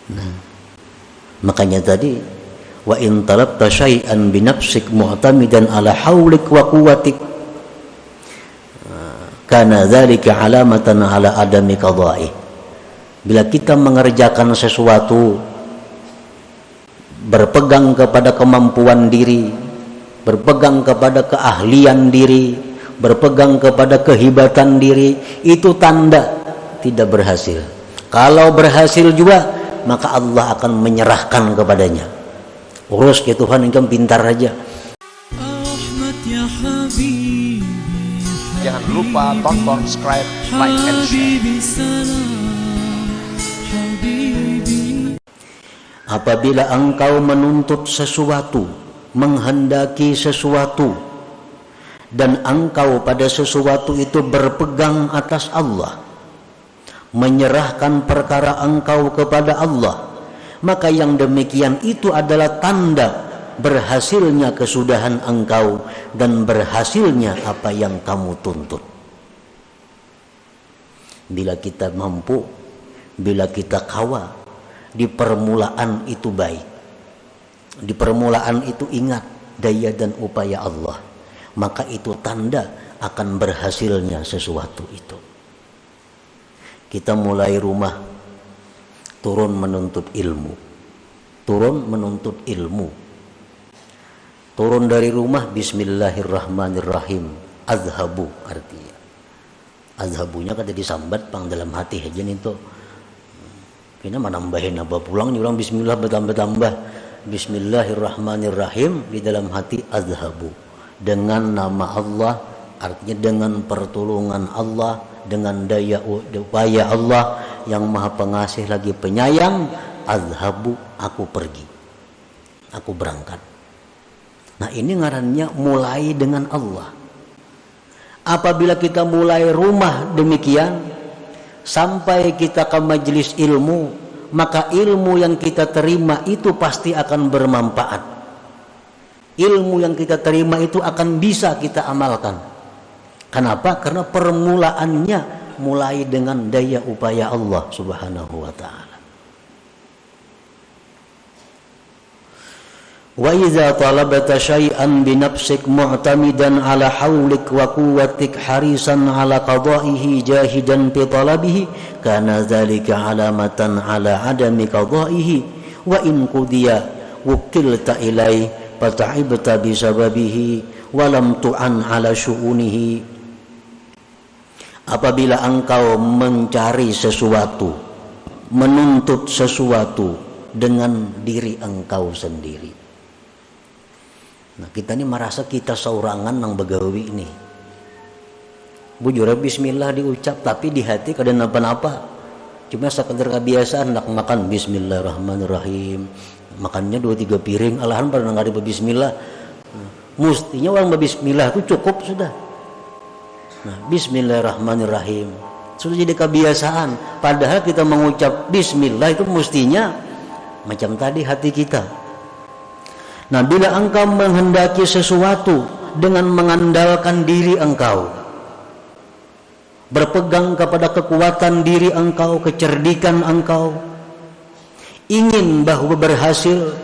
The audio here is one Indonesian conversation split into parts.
Nah, makanya tadi wa in talabta syai'an bi nafsik mu'tamidan ala haulik wa quwwatik kana dzalika alamatan ala adami qada'i. Bila kita mengerjakan sesuatu berpegang kepada kemampuan diri, berpegang kepada keahlian diri, berpegang kepada kehebatan diri, itu tanda tidak berhasil. Kalau berhasil juga, maka Allah akan menyerahkan kepadanya. Urus ke Tuhan, engkau pintar aja. Jangan lupa tonton, subscribe, like, and share. Apabila engkau menuntut sesuatu, menghendaki sesuatu, dan engkau pada sesuatu itu berpegang atas Allah, menyerahkan perkara engkau kepada Allah, maka yang demikian itu adalah tanda berhasilnya kesudahan engkau dan berhasilnya apa yang kamu tuntut. Bila kita mampu, bila kita kawa, di permulaan itu baik, di permulaan itu ingat daya dan upaya Allah, maka itu tanda akan berhasilnya sesuatu itu. Kita mulai rumah, turun menuntut ilmu, turun menuntut ilmu, turun dari rumah bismillahirrahmanirrahim, azhabu artinya, azhabunya kata disambat pang dalam hati aja itu. Kita menambahin apa pulang nyulang bismillah bertambah-tambah bismillahirrahmanirrahim di dalam hati azhabu, dengan nama Allah, artinya dengan pertolongan Allah, dengan daya upaya Allah yang maha pengasih lagi penyayang. Azhabu, aku pergi, aku berangkat. Nah ini ngarannya mulai dengan Allah. Apabila kita mulai rumah demikian, sampai kita ke majelis ilmu, maka ilmu yang kita terima itu pasti akan bermanfaat. Ilmu yang kita terima itu akan bisa kita amalkan. Kenapa? Karena permulaannya mulai dengan daya upaya Allah Subhanahu wa ta'ala. Wa idza talabta syai'an bi nafsik mu'tamidan ala haulik wa quwwatik harisan ala qada'ihi jahidan fi talabihi kana dzalika alamatan ala adami qada'ihi wa in qudiya wukilta ilai fata'ibta bi sababihi wa lam tu'an ala syu'unihi. Apabila engkau mencari sesuatu, menuntut sesuatu dengan diri engkau sendiri. Nah kita ini merasa kita saurangan nang begawi ini. Bujur bismillah diucap tapi di hati kada napa-napa. Cuma sekedar kebiasaan nak makan bismillahirrahmanirrahim. Makannya 2-3 piring alahan pada nggak ada bismillah. Mustinya orang bismillah itu cukup sudah. Nah bismillahirrahmanirrahim sudah jadi kebiasaan. Padahal kita mengucap bismillah itu mestinya macam tadi hati kita. Nah bila engkau menghendaki sesuatu dengan mengandalkan diri engkau, berpegang kepada kekuatan diri engkau, kecerdikan engkau, ingin bahwa berhasil,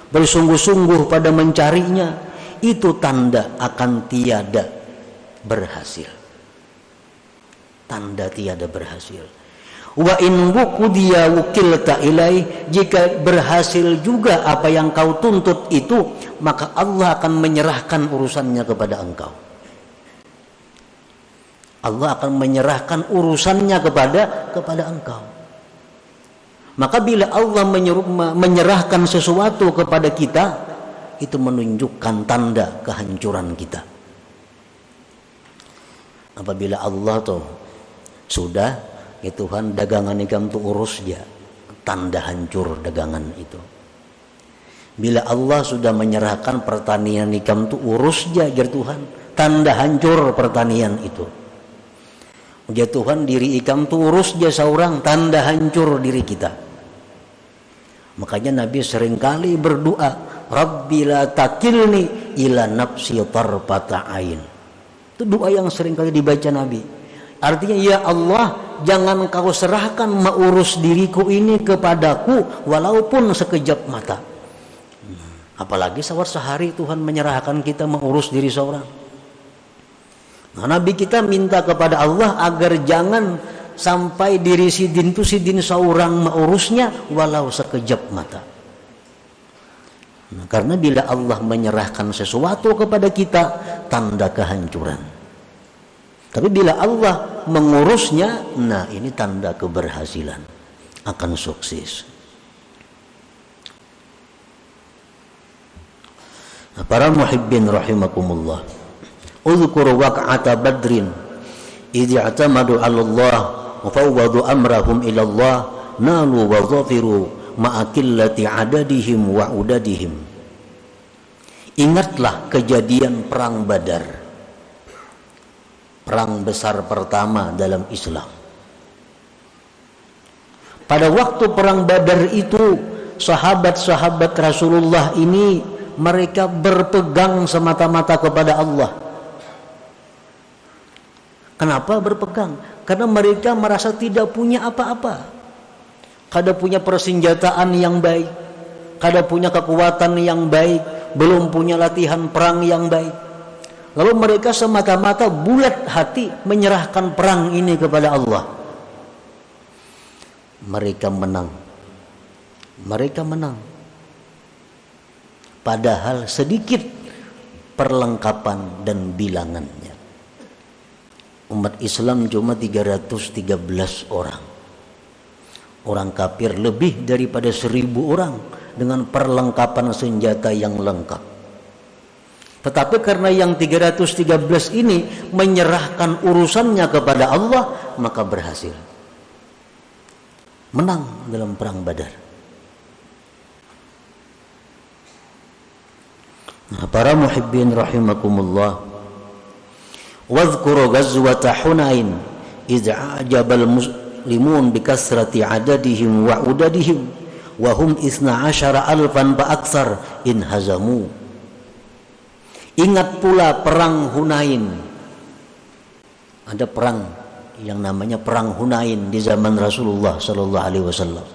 bersungguh-sungguh pada mencarinya, itu tanda akan tiada berhasil. Tanda tiada berhasil. Wa in wukudiya wukilta ilai, jika berhasil juga apa yang kau tuntut itu, maka Allah akan menyerahkan urusannya kepada engkau. Allah akan menyerahkan urusannya kepada engkau. Maka bila Allah menyerahkan sesuatu kepada kita, itu menunjukkan tanda kehancuran kita. Apabila Allah tuh sudah ya Tuhan dagangan ikam tu urus dia, tanda hancur dagangan itu. Bila Allah sudah menyerahkan pertanian ikam tu urus dia jar Tuhan, tanda hancur pertanian itu. Ya Tuhan diri ikam tu urus dia seorang, tanda hancur diri kita. Makanya Nabi seringkali berdoa, Rabbi la takilni ila nafsi tarfata ain. Itu doa yang seringkali dibaca Nabi. Artinya, ya Allah, jangan kau serahkan mengurus diriku ini kepadaku walaupun sekejap mata. Apalagi sehari Tuhan menyerahkan kita mengurus diri seorang. Nah, Nabi kita minta kepada Allah agar jangan sampai diri sidin seorang mengurusnya walau sekejap mata. Nah, karena bila Allah menyerahkan sesuatu kepada kita, tanda kehancuran. Tapi bila Allah mengurusnya, nah ini tanda keberhasilan, akan sukses. Nah, para muhibbin rahimakumullah, uzkur waq'ata badrin idh i'tamadu 'ala Allah wa fawwadu amrahum ila Allah nalu wa zafiru ma'a qillati 'adadihim wa udadihim. Ingatlah kejadian perang Badar, perang besar pertama dalam Islam. Pada waktu perang Badar itu, sahabat-sahabat Rasulullah ini mereka berpegang semata-mata kepada Allah. Kenapa berpegang? Karena mereka merasa tidak punya apa-apa. Kada punya persenjataan yang baik, kada punya kekuatan yang baik, belum punya latihan perang yang baik. Lalu mereka semata-mata bulat hati menyerahkan perang ini kepada Allah. Mereka menang. Mereka menang. Padahal sedikit perlengkapan dan bilangannya. Umat Islam cuma 313 orang. Orang kafir lebih daripada 1000 orang dengan perlengkapan senjata yang lengkap. Tetapi karena yang 313 ini menyerahkan urusannya kepada Allah, maka berhasil. Menang dalam perang Badar. Nah, para muhibbin rahimakumullah, wadhkuru ghazwata Hunain idh a'jabal muslimun bikasrati adadihim wa udadihim wa hum 12,000 fa aktsar in hazamu. Ingat pula perang Hunain. Ada perang yang namanya perang Hunain di zaman Rasulullah sallallahu alaihi wasallam.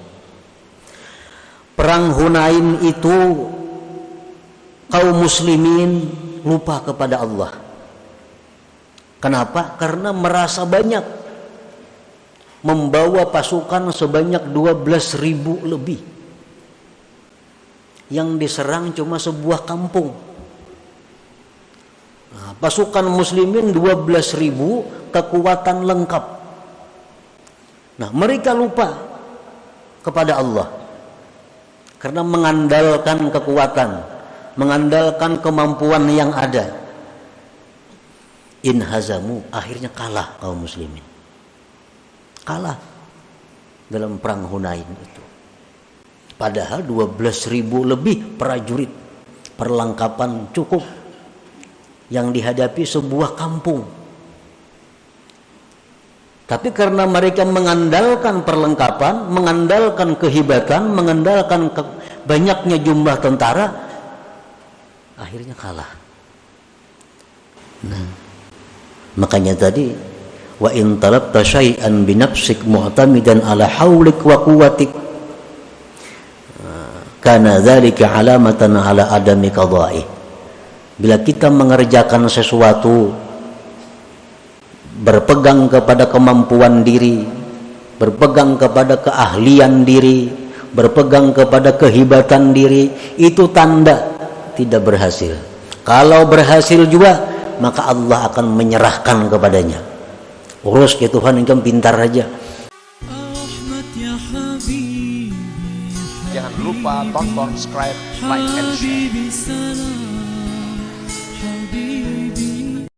Perang Hunain itu kaum muslimin lupa kepada Allah. Kenapa? Karena merasa banyak, membawa pasukan sebanyak 12.000 lebih. Yang diserang cuma sebuah kampung. Nah, pasukan muslimin 12.000, kekuatan lengkap. Nah, mereka lupa kepada Allah karena mengandalkan kekuatan, mengandalkan kemampuan yang ada. In hazamu, akhirnya kalah kaum muslimin. Kalah dalam perang Hunain itu. Padahal 12.000 lebih prajurit, perlengkapan cukup, yang dihadapi sebuah kampung. Tapi karena mereka mengandalkan perlengkapan, mengandalkan kehebatan, mengandalkan banyaknya jumlah tentara, akhirnya kalah. Nah, makanya tadi, wa in talabta syai'an bi nafsik mu'tamidan ala haulik wa quwwatik kana dzalika alamatan ala adami qada'i. Bila kita mengerjakan sesuatu berpegang kepada kemampuan diri, berpegang kepada keahlian diri, berpegang kepada kehebatan diri, itu tanda tidak berhasil. Kalau berhasil juga, maka Allah akan menyerahkan kepadanya. Urus ke Tuhan, engkau pintar aja. Jangan lupa tonton, subscribe, like, and share.